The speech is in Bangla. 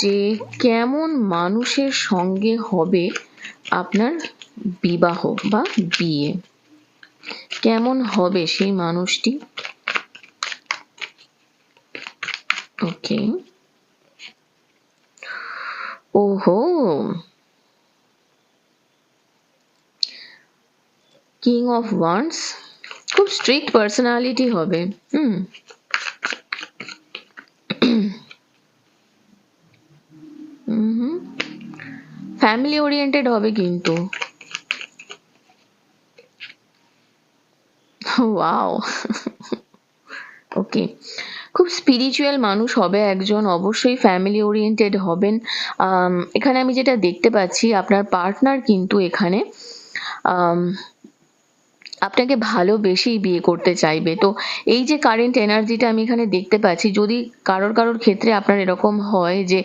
যে কেমন মানুষের সঙ্গে হবে আপনার বিবাহ বা বিয়ে, কেমন হবে সেই মানুষটি। ওকে, ওহো, কিং অফ ওয়ান্স, খুব স্ট্রিক্ট পার্সোনালিটি হবে। ফ্যামিলি ওরিয়েন্টেড হবে কিন্তু। ওয়াও, ওকে, খুব স্পিরিচুয়াল মানুষ হবে একজন, অবশ্যই ফ্যামিলি ওরিয়েন্টেড হবেন। এখানে আমি যেটা দেখতে পাচ্ছি, আপনার পার্টনার কিন্তু এখানে আপনাকে ভালোবেসেই বিয়ে করতে চাইবে। তো এই যে কারেন্ট এনার্জিটা আমি এখানে দেখতে পাচ্ছি, যদি কারোর ক্ষেত্রে আপনার এরকম হয় যে